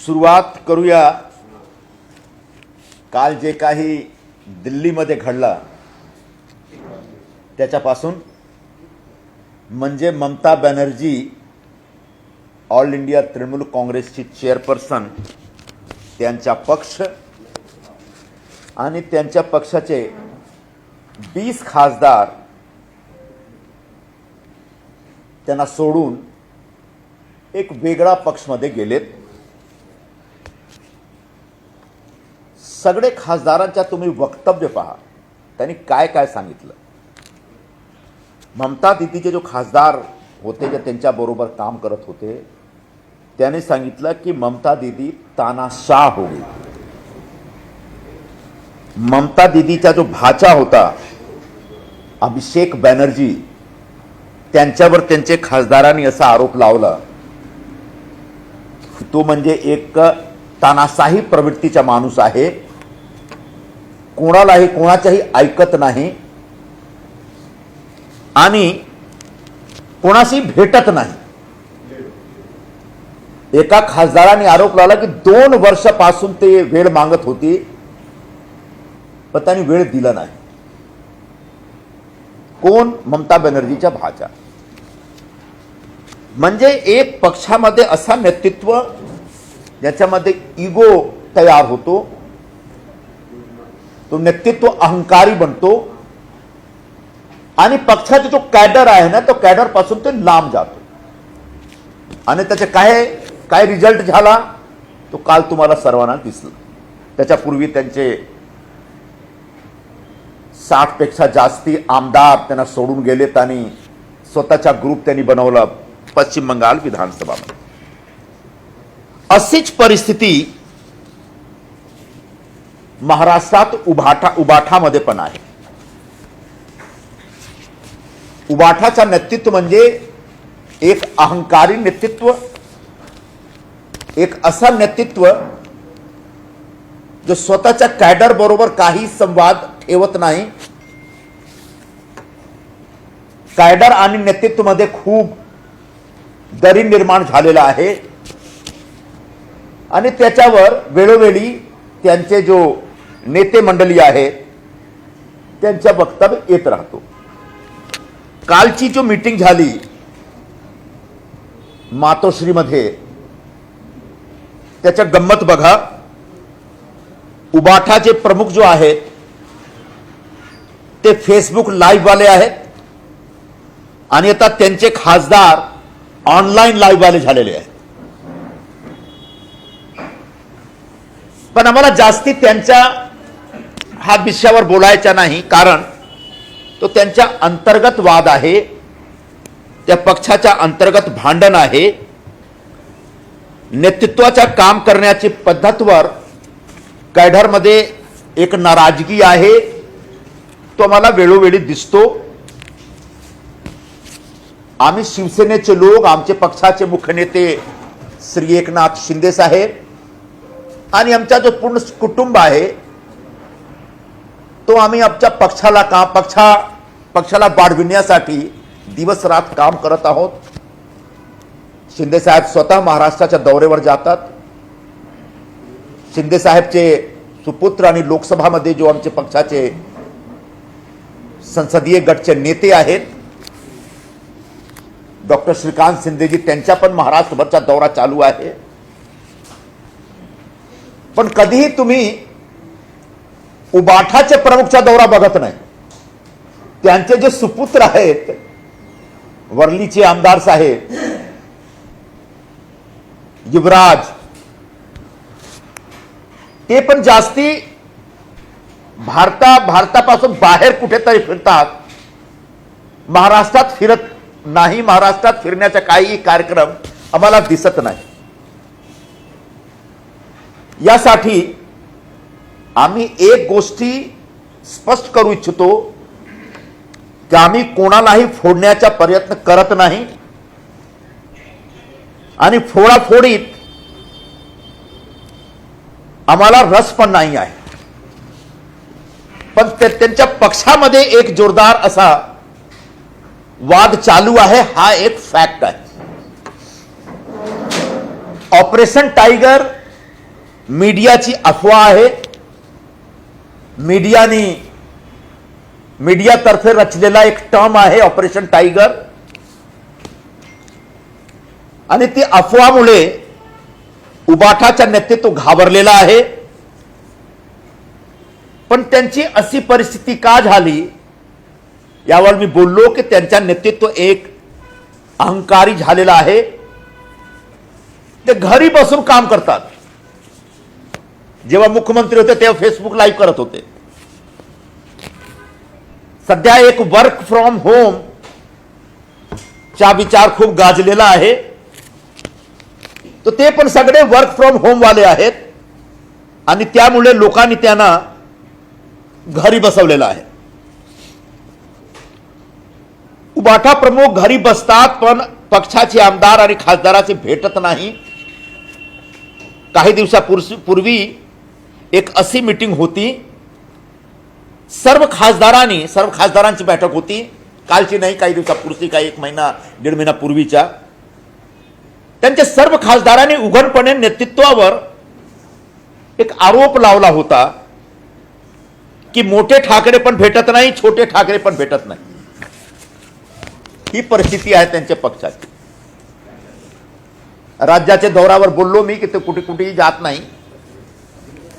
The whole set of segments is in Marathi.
सुरुवात करूया काल जे काही दिल्लीमध्ये घडलं त्याच्यापासून। म्हणजे ममता बॅनर्जी ऑल इंडिया तृणमूल काँग्रेसची चेअरपर्सन, त्यांचा पक्ष आणि त्यांच्या पक्षाचे 20 खासदार त्यांना सोडून एक वेगळा पक्षमध्ये गेलेत। सगळे खासदारांच्या तुम्ही वक्तव्य पहा, त्यांनी काय काय सांगितलं। ममता दीदीचे जो खासदार होते जे त्यांच्याबरोबर काम करत होते त्याने सांगितलं की ममता दीदी तानाशाह हो गई। ममता दीदीचा जो भाचा होता अभिषेक बॅनर्जी, त्यांच्यावर त्यांचे खासदारांनी असा आरोप लावला तो म्हणजे एक तानाशाही प्रवृत्तीचा माणूस आहे, कोणालाही कोणाच्याही ऐकत नाही आणि कोणाशी भेटत नाही। एका खासदाराने आरोप लावला की 2 वर्षापासून ते वेळ मागत होती पण त्यांनी वेळ दिला नाही। कोण? ममता बॅनर्जीचा भाचा। म्हणजे एक पक्षामध्ये असा नेतृत्व ज्याच्यामध्ये इगो तयार होतो, तो नेतृत्व अहंकारी बनतो आणि पक्षाचा जो कॅडर आहे ना तो कॅडर पासून ते लांब जातो। आणि त्याचे काय रिझल्ट झाला तो काल तुम्हाला सर्वांना दिसला। त्याच्यापूर्वी त्यांचे 60 पेक्षा जास्ती आमदार त्यांना सोडून गेलेत आणि स्वतःचा ग्रुप त्यांनी बनवला पश्चिम बंगाल विधानसभामध्ये। अशीच परिस्थिती महाराष्ट्रात उबाठामध्ये पण आहे। उबाठाचा नेतृत्व म्हणजे एक अहंकारी नेतृत्व, एक असा नेतृत्व जो स्वतःच्या कॅडर बरोबर काही संवाद ठेवत नाही। कॅडर आणि नेतृत्वामध्ये खूप दरी निर्माण झालेला आहे आणि त्याच्यावर वेळोवेळी त्यांचे जो नेते मंडळी आहेत त्यांच्या वक्तव्य येत राहतो। कालची जो मीटिंग झाली मातोश्रीमध्ये त्याच्या गंमत बघा। उबाठाचे प्रमुख जो आहेत ते फेसबुक लाईव्ह वाले आहेत आणि आता त्यांचे खासदार ऑनलाईन लाईव्ह वाले झालेले आहेत। पण आम्हाला जास्ती त्यांच्या हा विषयावर बोलायचा नाही, कारण तो त्यांच्या अंतर्गत वाद आहे, त्या पक्षाच्या अंतर्गत भांडण आहे। नेतृत्वाच्या काम करण्याची पद्धतवर कॅडरमध्ये एक नाराजगी आहे, तो आम्हाला वेळोवेळी दिसतो। आम्ही शिवसेनेचे लोक, आमचे पक्षाचे मुख्य नेते श्री एकनाथ शिंदे साहेब आणि आमचा जो पूर्ण कुटुंब आहे तो आम्ही आमच्या पक्षाला वाढविण्यासाठी दिवस रात काम करत आहोत। शिंदे साहेब स्वतः महाराष्ट्राच्या दौऱ्यावर जातात। शिंदे साहेबचे सुपुत्र आणि लोकसभामध्ये जो आमचे पक्षाचे संसदीय गटचे नेते आहेत डॉक्टर श्रीकांत शिंदेजी, त्यांचा पण महाराष्ट्रभरचा दौरा चालू आहे। पण कधीही तुम्ही उबाठाचे प्रमुखचा दौरा बघत नाही। त्यांचे जे सुपुत्र आहेत वर्लीचे आमदार साहेब युवराज, ते पण जास्ती भारतापासून बाहेर कुठेतरी फिरतात, महाराष्ट्रात फिरत नाही। महाराष्ट्रात फिरण्याचा काही कार्यक्रम आम्हाला दिसत नाही। यासाठी आम्ही एक गोष्टी स्पष्ट करू इच्छितो की आम्ही कोणालाही फोडण्याचा प्रयत्न करत नाही आणि फोडाफोडीत आम्हाला रस पण नाही आहे। पण त्यांच्या पक्षामध्ये एक जोरदार असा वाद चालू आहे, हा एक फॅक्ट आहे। ऑपरेशन टाइगर मीडियाची अफवा आहे, मीडियातर्फे रचलेला एक टर्म आहे ऑपरेशन टायगर, आणि ती अफवामुळे उबाठाच्या नेतृत्व घाबरलेला आहे. पण त्यांची अशी परिस्थिती का झाली यावर मी बोललो की त्यांच्या नेतृत्व एक अहंकारी झालेला आहे. ते घरी बसून काम करतात. जेव्हा मुख्यमंत्री होते तेव्हा फेसबुक लाईव्ह करत होते. सध्या एक वर्क फ्रॉम होम चा विचार खूप गाजलेला आहे. तर ते पण सगळे वर्क फ्रॉम होम वाले आहेत आणि त्यामुळे लोकांनी त्यांना घरी बसवलेलं आहे. उबाठा प्रमुख घरी बसतात पण पक्षाचे आमदार आणि खासदाराचे भेटत नाही. काही दिवसापूर्वी एक अशी मीटिंग होती, सर्व खासदारांची बैठक होती. कालची नाही, काही दिवसापूर्वी, काही एक महिना दीड महिना पूर्वीच्या. त्यांच्या सर्व खासदारांनी उघडपणे नेतृत्वावर एक आरोप लावला होता की मोठे ठाकरे पण भेटत नाही, छोटे ठाकरे पण भेटत नाही. ही परिस्थिती आहे त्यांच्या पक्षाची. राज्याच्या दौऱ्यावर बोललो मी की ते कुठेही जात नाही.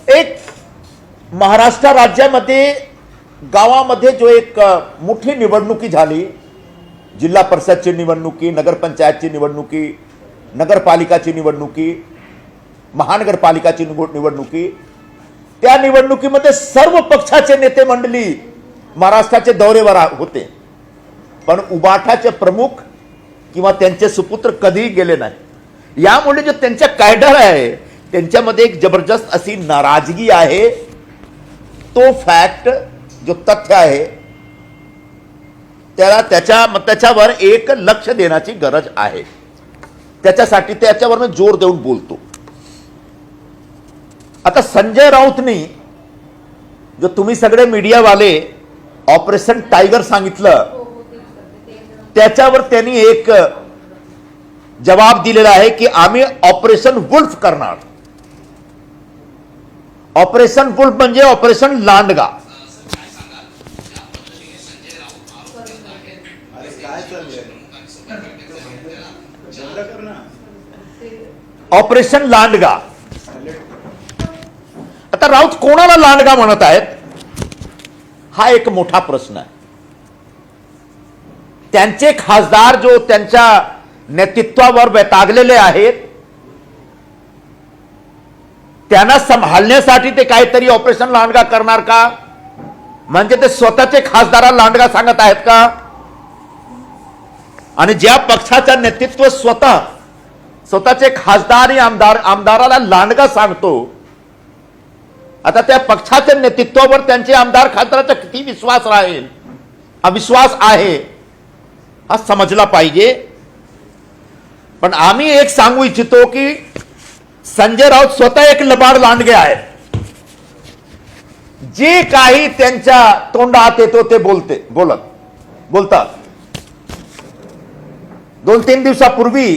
एक महाराष्ट्र राज्यामध्ये गावामध्ये जो एक मोठी निवडणुकी झाली, जिल्हा परिषदची निवडणुकी, नगरपंचायतची निवडणुकी, नगरपालिकाची निवडणुकी, महानगरपालिकाची निवडणुकी, त्या निवडणुकीमध्ये सर्व पक्षाचे नेते मंडळी महाराष्ट्राचे दौऱ्यावर होते. पण उबाठाचे प्रमुख किंवा त्यांचे सुपुत्र कधीही गेले नाही. यामुळे जो त्यांच्या कॅडर आहे त्यांच्यामध्ये एक जबरदस्त अशी नाराजगी आहे. तो फॅक्ट, जो तथ्य आहे, त्याच्यावर एक लक्ष देण्याची गरज आहे. त्याच्यासाठी त्याच्यावर मी जोर देऊन बोलतो. आता संजय राऊतनी जो तुम्ही सगळे मीडियावाले ऑपरेशन टायगर सांगितलं, त्याच्यावर त्यांनी एक जवाब दिलेला आहे की आम्ही ऑपरेशन वुल्फ करणार. ऑपरेशन वुल्फ म्हणजे ऑपरेशन लांडगा. ऑपरेशन लांडगा. आता राऊत कोणाला लांडगा म्हणत आहेत हा एक मोठा प्रश्न आहे. त्यांचे खासदार जो त्यांच्या नेतृत्वावर वैतागलेले आहेत, त्यांना सांभाळण्यासाठी ते काहीतरी ऑपरेशन लांडगा करणार का? म्हणजे ते स्वतःचे खासदाराला लांडगा सांगत आहेत का? आणि ज्या पक्षाचा नेतृत्व स्वतःचे खासदार आणि आमदाराला लांडगा सांगतो, आता त्या पक्षाच्या नेतृत्वावर त्यांचे आमदार खासदाराचा किती विश्वास राहील, अविश्वास आहे, हा समजला पाहिजे. पण आम्ही एक सांगू इच्छितो की संजय राऊत स्वतः एक लबाड लांडगे आहेत. जे काही त्यांच्या तोंडात येतो ते बोलतात. 2-3 दिवसापूर्वी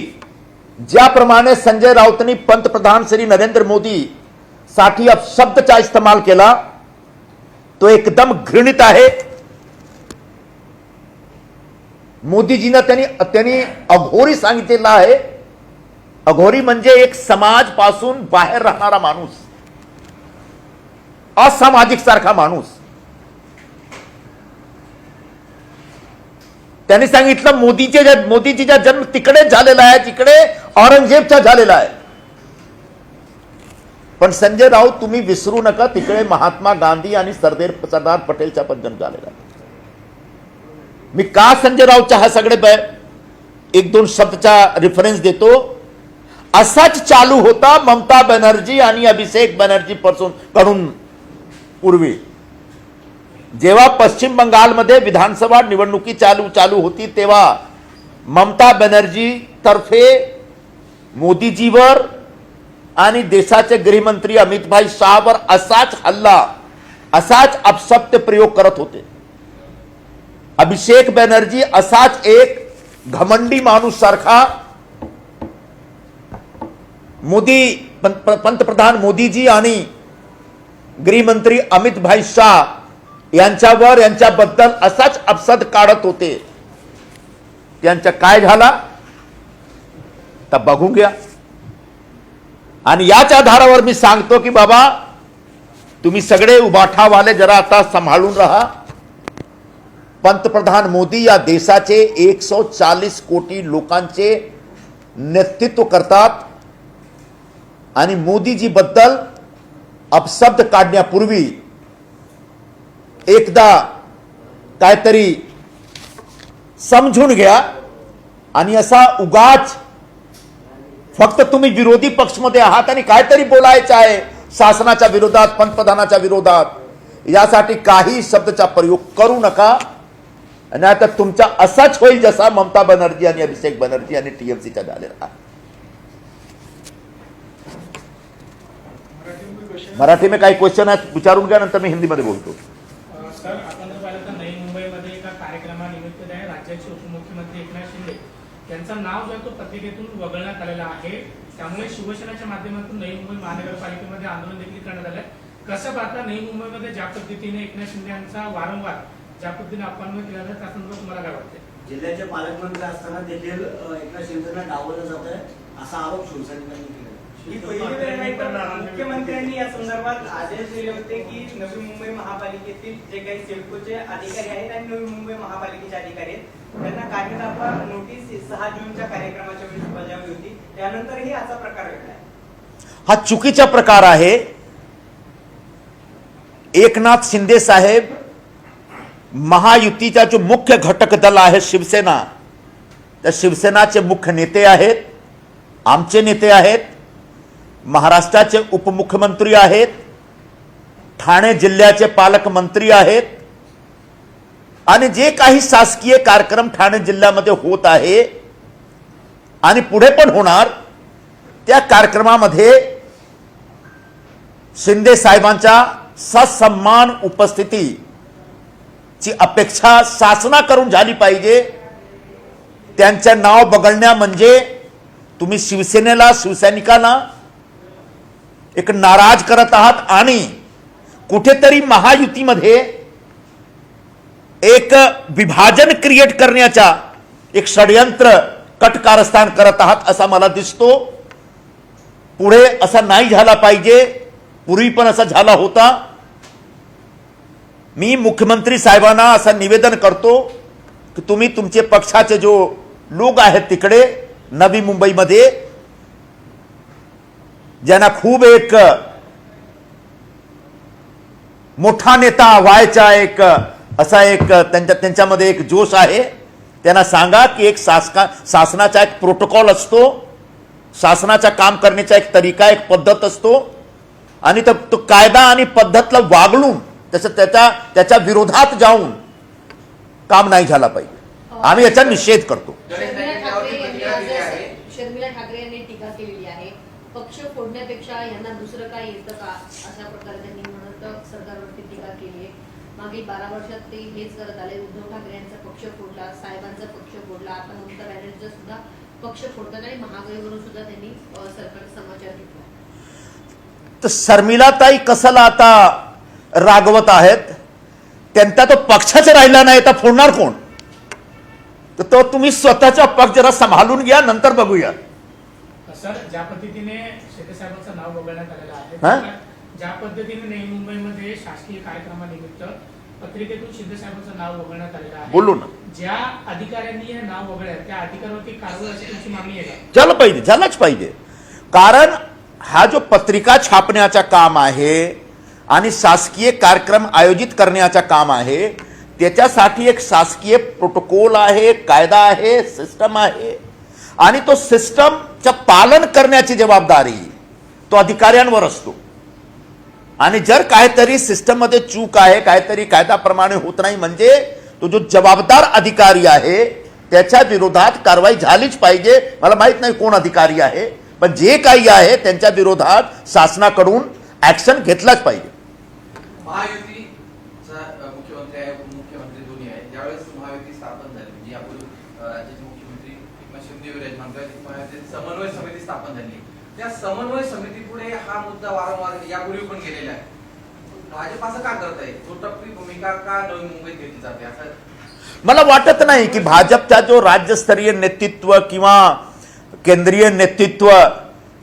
ज्याप्रमाणे संजय राऊतांनी पंतप्रधान श्री नरेंद्र मोदी साठी शब्दचा इस्तेमाल केला, तो एकदम घृणित आहे. मोदीजींना त्यांनी अघोरी सांगितलेला आहे. अघोरी म्हणजे एक समाज पासून बाहेर राहणारा माणूस, असामाजिक सारखा माणूस. त्यांनी सांगितलं मोदीजीचा जन्म तिकडे झालेला आहे, तिकडे औरंगजेबचा झालेला आहे. पण संजय राऊत, तुम्ही विसरू नका, तिकडे महात्मा गांधी आणि सरदार पटेलचा पण जन्म झालेला आहे. मी का संजय राऊतच्या हा सगळे 1-2 शब्दचा रेफरन्स देतो? असाच चालू होता ममता बॅनर्जी आणि अभिषेक बॅनर्जी कडून पूर्वी. जेव्हा पश्चिम बंगालमध्ये विधानसभा निवडणुकी चालू होती, तेव्हा ममता बॅनर्जी तर्फे मोदीजीवर आणि देशाचे गृहमंत्री अमित भाई शाहवर असाच हल्ला, असाच अपशब्द प्रयोग करत होते. अभिषेक बॅनर्जी असाच एक घमंडी माणूस सारखा पंतप्रधान मोदीजी आणि गृहमंत्री अमित भाई शाह यांच्यावर यांच्याबद्दल असाच अपसद काढत होते, त्यांच्या काय झाला तर बघू घ्या. आणि याच आधारावर मी सांगतो की बाबा तुम्ही सगळे उबाठावाले जरा आता सांभाळून राहा. पंतप्रधान मोदी या देशाचे 140 कोटी लोकांचे नेतृत्व करतात आणि मोदीजी बद्दल अपशब्द काढण्यापूर्वी एकदा काहीतरी समजून घ्या. आणि असा उगाच फक्त तुम्ही विरोधी पक्षमध्ये आहात आणि काहीतरी बोलायचं आहे शासनाच्या विरोधात, पंतप्रधानाच्या विरोधात, यासाठी काही शब्दाचा प्रयोग करू नका. नाही तर तुमचा असाच होईल जसा ममता बनर्जी आणि अभिषेक बनर्जी आणि टीएमसीचा झालेला. मराठी में काही क्वेश्चन आहे विचारून घ्या, नंतर मी हिंदीमध्ये बोलतो. सर, आपण जर पाहिलं तर नवी मुंबईमध्ये एका कार्यक्रमानिमित्त राज्याचे उपमुख्यमंत्री एकनाथ शिंदे यांचं नाव जो आहे तो पत्रिकेतून वगळण्यात आलेला आहे. त्यामुळे शिवसेनेच्या माध्यमातून नवी मुंबई महानगरपालिकेमध्ये आंदोलन देखील करण्यात आलंय. कसं पाहता नवी मुंबईमध्ये ज्या पद्धतीने एकनाथ शिंदे यांचा वारंवार ज्या पद्धतीने अपमान केला जातो त्या संदर्भात तुम्हाला काय वाटतंय? जिल्ह्याचे पालकमंत्री असताना देखील एकनाथ शिंदेना डावललं जात आहे असा आरोप शिवसैनिकांनी केला. ही पहिली वेळ नाही तर मुख्यमंत्र्यांनी या संदर्भात आदेश दिले होते की नवी मुंबई महापालिकेतील जे काही सिडकोचे अधिकारी आहेत आणि नवी मुंबई महापालिकेचे अधिकारी आहेत त्यांना काढण्याचा नोटीस 6 जूनच्या कार्यक्रमाच्या वेळी बजावली होती. त्यानंतरही असा प्रकार घडलाय. हा चुकीचा प्रकार आहे. एकनाथ शिंदे साहेब महायुतीचा जो मुख्य घटक दल आहे शिवसेना, त्या शिवसेनाचे मुख्य नेते आहेत, आमचे नेते आहेत, महाराष्ट्राचे उपमुख्यमंत्री आहेत, ठाणे जिल्ह्याचे पालकमंत्री आहेत. आणि जे काही शासकीय कार्यक्रम ठाणे जिल्ह्यामध्ये होत आहे आणि पुढे पण होणार, त्या कार्यक्रमामध्ये शिंदे साहेबांच्या ससन्मान उपस्थितीची अपेक्षा शासनाकडून झाली पाहिजे. त्यांचे नाव बघणं म्हणजे तुम्ही शिवसेनेला, शिवसैनिकांना एक नाराज करत आहात आणि कुठेतरी महायुतीमध्ये एक विभाजन क्रिएट करण्याचा एक षडयंत्र कटकारस्थान करत आहात असा मला दिसतो. पुढे असं नाही झाला पाहिजे. पूर्वी पण असा झाला होता. मी मुख्यमंत्री साहेबांना असं निवेदन करतो की तुम्ही तुमचे पक्षाचे जो लोक आहेत तिकडे नवी मुंबईमध्ये, ज्यांना खूप एक मोठा नेता व्हायचा एक असा एक त्यांच्यामध्ये एक जोश आहे, त्यांना सांगा की एक शासनाचा एक प्रोटोकॉल असतो, शासनाचा काम करण्याचा एक तरीका, एक पद्धत असतो आणि तो कायदा आणि पद्धतला वागळून त्याच्या विरोधात जाऊन काम नाही झाला पाहिजे. आम्ही याचा निषेध करतो. शर्मिला ठाकरे यांनी टीका केलेली आहे, पक्ष फोडण्यापेक्षा यांना दुसरं काय येतं का अशा प्रकारे त्यांनी म्हणत सरकारवरती टीका केली आहे. मागील 12 वर्षात ते हेच करत आले. उद्धव ठाकरे यांचा पक्ष फोडला, साहेबांचा पक्ष फोडला, आता ममता बॅनर्जीचा सुद्धा पक्ष फोडतात आणि महागाईवरून सुद्धा त्यांनी सरकारचा समाचार घेतला. तर शर्मिलाताई कशाला आता रागवत आहेत? त्यांचा तो पक्षाच राहिला नाही तर फोडणार कोण? तर तो तुम्ही स्वतःचा पक्ष जरा सांभाळून घ्या, नंतर बघूया. सर, ज्या पद्धतीने शिंदे साहेबांचं नाव वगळण्यात आलेलं आहे, ज्या पद्धतीने नवी मुंबईमध्ये शासकीय कार्यक्रमानिमित्त पत्रिकेतून शिंदे साहेबांचं नाव वगळण्यात आलेलं आहे, बोलू ना. ज्या अधिकाऱ्यांनी हे नाव वगळलं त्या अधिकाऱ्यावरती कारवाई अशी तुमची मागणी आहे का? झालं पाहिजे, झालंच पाहिजे. कारण हा जो पत्रिका छापण्याचा काम आहे आणि शासकीय कार्यक्रम आयोजित करण्याचा काम आहे, त्याच्यासाठी एक शासकीय प्रोटोकॉल आहे, कायदा आहे, सिस्टम आहे आणि तो सिस्टमचं पालन करण्याची जबाबदारी तो अधिकाऱ्यांवर असतो. आणि जर काहीतरी सिस्टम मध्ये चूक आहे, काहीतरी कायद्याप्रमाणे होत नाही, म्हणजे तो जो जबाबदार अधिकारी आहे त्याच्या विरोधात कारवाई झालीच पाहिजे. मला माहित नाही कोण अधिकारी आहे, पण जे काही आहे त्यांच्या विरोधात शासनाकडून ऍक्शन घेतलाच पाहिजे. महायुतीचा मुख्यमंत्री आहे, उपमुख्यमंत्री दोन्ही आहे. ज्यावेळेस महायुती स्थापन झाली, म्हणजे आपण राज्याचे मुख्यमंत्री एकनाथ शिंदे महायुतीची समन्वय समिती स्थापन झाली. त्या समन्वय समितीपुढे हा मुद्दा वारंवार यापूर्वी पण गेलेला आहे. भाजप असं का करत आहे? दुटप्पी भूमिका का नवी मुंबईत घेतली जाते असं मला वाटत नाही की भाजपचा जो राज्यस्तरीय नेतृत्व किंवा केंद्रीय नेतृत्व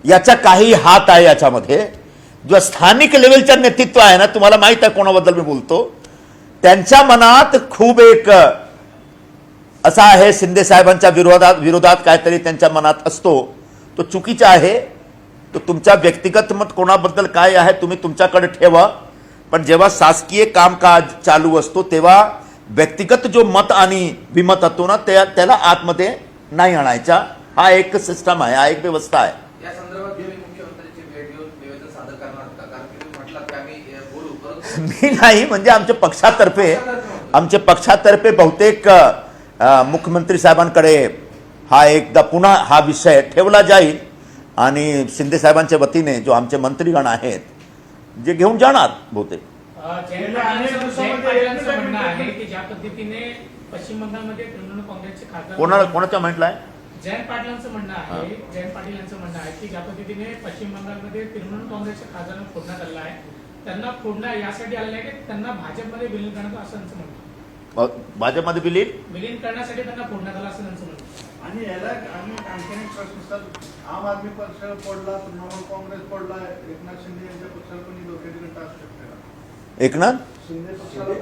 याचा काही हात आहे याच्यामध्ये. जो स्थानिक लेवलचं नेतृत्व आहे ना, तुम्हाला माहित आहे कोणाबद्दल मी बोलतो, त्यांच्या मनात खूप एक असा आहे, शिंदे साहेबांच्या विरोधात काहीतरी त्यांच्या मनात असतो. तो चुकीचा आहे. तो तुमच्या व्यक्तिगत मत कोणाबद्दल काय आहे तुम्ही तुमच्याकडे ठेवा, पण जेव्हा शासकीय कामकाज चालू असतो तेव्हा व्यक्तिगत जो मत आणि विमत असतो ना त्याला आतमध्ये नाही आणायचा. हा एक सिस्टम आहे, हा एक व्यवस्था आहे. या संदर्भात तुम्ही मुख्यमंत्र्यांची भेट घेऊन निवेदन सादर करणार का? कारण की तुम्ही म्हटलं की आम्ही बोलू, परंतु मी नाही, म्हणजे आमच्या पक्षातर्फे बहुतेक मुख्यमंत्री साहेबांकडे हा एकदा पुन्हा हा विषय ठेवला जाईल आणि शिंदे साहेबांच्या वतीने जो आमचे मंत्रीगण आहेत जे घेऊन जाणार बहुतेक. जयंत पाटलांचं म्हणणं आहे की ज्या पद्धतीने पश्चिम बंगालमध्ये तृणमूल काँग्रेसचे खासदार कोणाचं म्हटलंय? जयंत पाटलांचं म्हणणं आहे, जयंत पाटील यांचं म्हणणं आहे की ज्या पद्धतीने पश्चिम बंगालमध्ये तृणमूल काँग्रेसच्या खासदारांना फोडण्यात आलं आहे, त्यांना फोडणं यासाठी आलेलं आहे की त्यांना भाजपमध्ये विलीन करण्यात असं त्यांचं म्हणणं. भाजपमध्ये विलीन करण्यासाठी त्यांना फोडण्यात आलं असं त्यांचं म्हणणं. आणि याला आम्ही आणखीन एक प्रश्न सर, आम आदमी पक्ष पडला, तृणमूल काँग्रेस पडला, एकनाथ शिंदे यांच्या पक्षाला पण डोक्याची घंटा असू शकते का? एकनाथ शिंदे पक्षाला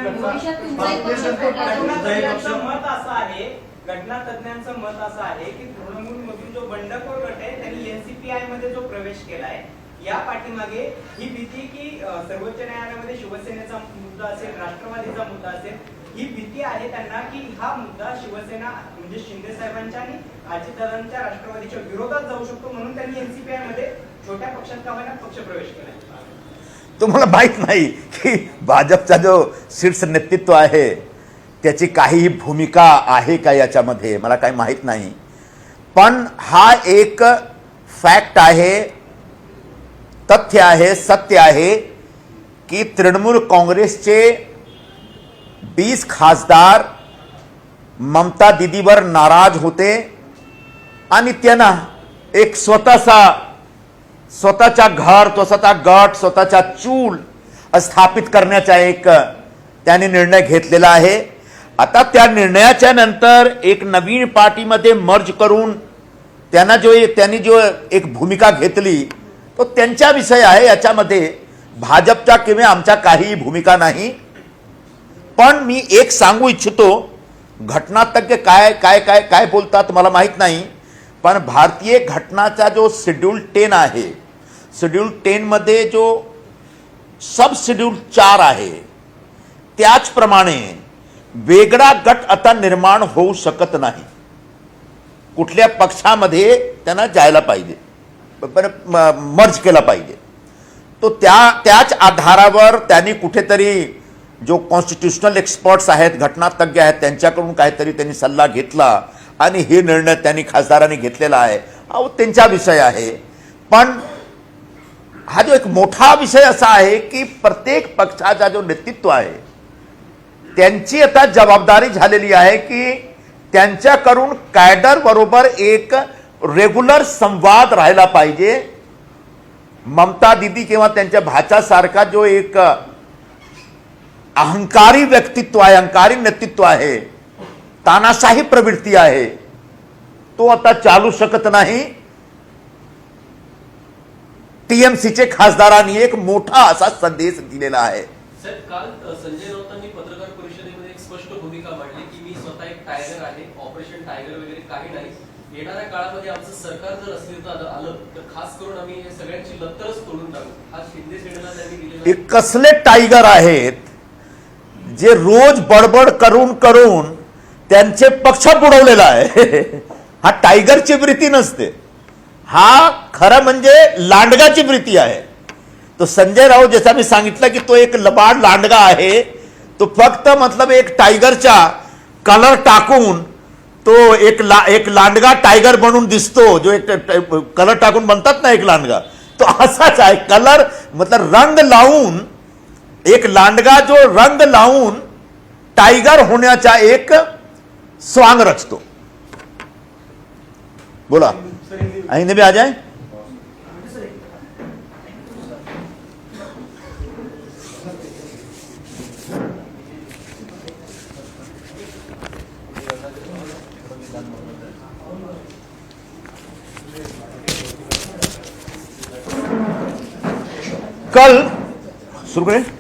पण भविष्यात तुमचाही पक्ष फोडला घटनातज्ञांचं मत असं आहे, घटनातज्ञांचं मत असं आहे की तृणमूल मधून जो बंडखोर गट आहे त्यांनी एनसीपीआय मध्ये जो प्रवेश केलाय, या पाठीमागे ही भीती की सर्वोच्च न्यायालयामध्ये शिवसेनेचा मुद्दा असेल, राष्ट्रवादीचा मुद्दा असेल, ही भीती आहे त्यांना की हा मुद्दा शिवसेना म्हणजे शिंदे साहेबांच्या आणि अजितदादांच्या राष्ट्रवादीच्या विरोधात जाऊ शकतो, म्हणून त्यांनी एनसीपीआय मध्ये छोट्या पक्षात का होईना पक्ष प्रवेश केलाय. तुम्हाला माहित नाही की भाजपचा जो शीर्ष नेतृत्व आहे त्याची काही भूमिका आहे का याच्यामध्ये, मला काही माहित नाही. पण हा एक फॅक्ट आहे, तथ्य आहे, सत्य आहे की तृणमूल काँग्रेसचे 20 खासदार ममता दीदीवर नाराज होते आणि त्यांना एक स्वतःच्या घर, स्वतःचा गट, स्वतःचा चूल स्थापित करण्याचा एक त्यांनी निर्णय घेतलेला आहे. आता त्या निर्णयाच्या नंतर एक नवीन पार्टीमध्ये मर्ज करून त्यांनी जो एक भूमिका घेतली तो त्यांचा विषय आहे. याच्यामध्ये भाजपच्या किंवा आमच्या काही भूमिका नाही. पण मी एक सांगू इच्छितो, घटनातज्ञ काय काय काय काय बोलतात मला माहित नाही, पण भारतीय घटनाचा जो शेड्यूल 10 आहे, शेड्यूल 10 मध्ये जो सब शेड्यूल 4 आहे, त्याचप्रमाणे वेगळा गट आता निर्माण होऊ शकत नाही. कुठल्या पक्षामध्ये त्यांना जायला पाहिजे, मर्ज केला पाहिजे. तो त्याच आधारावर त्यांनी कुठेतरी जो कॉन्स्टिट्यूशनल एक्सपर्ट्स आहेत, घटनातज्ञ आहेत, त्यांच्याकडून काहीतरी त्यांनी सल्ला घेतला आणि हे निर्णय त्यांनी खासदारांनी घेतलेला आहे. अहो त्यांचा विषय आहे. पण हा जो एक मोठा विषय असा आहे की प्रत्येक पक्षाचा जो नेतृत्व आहे त्यांची आता जबाबदारी झालेली आहे की त्यांच्याकडून कॅडर बरोबर एक रेग्युलर संवाद राहिला पाहिजे. ममता दीदी किंवा त्यांच्या भाच्यासारखा जो एक अहंकारी व्यक्तित्व आहे, अहंकारी नेतृत्व आहे, तानाशाही प्रवृत्ती आहे, तो आता चालू शकत नाही. टीएमसीचे खासदारांनी एक मोठा असा संदेश दिलेला आहे. सर, काल संजय राऊतांनी पत्रकार परिषदेमध्ये एक स्पष्ट भूमिका मांडली की मी स्वतः एक टायगर आहे, ऑपरेशन टायगर वगैरे काही नाही. येणाऱ्या काळामध्ये आमचं सरकार जर अस्तित्वात आलं तर खास करून आम्ही हे सगळ्यांची लत्तरच तोडून टाकू. हा शिंदे सेनेला त्यांनी दिलेला एक कसले टायगर आहेत जे रोज बडबड करून करून त्यांचे पक्ष बुडवलेला आहे. हा टायगरची वृत्ती नसते, हा खरं म्हणजे लांडगाची वृत्ती आहे. तो संजय राऊत जसा मी सांगितलं की तो एक लबाड लांडगा आहे. तो फक्त मतलब एक टायगरचा कलर टाकून तो एक लांडगा टायगर बनून दिसतो. जो एक कलर टाकून बनतात ना एक लांडगा, तो असाच आहे. कलर मतलब रंग लावून एक लांडगा जो रंग लावून टायगर होण्याचा एक स्वांग रचतो. बोला, आईने भी आ जाए. कल शुरू करें।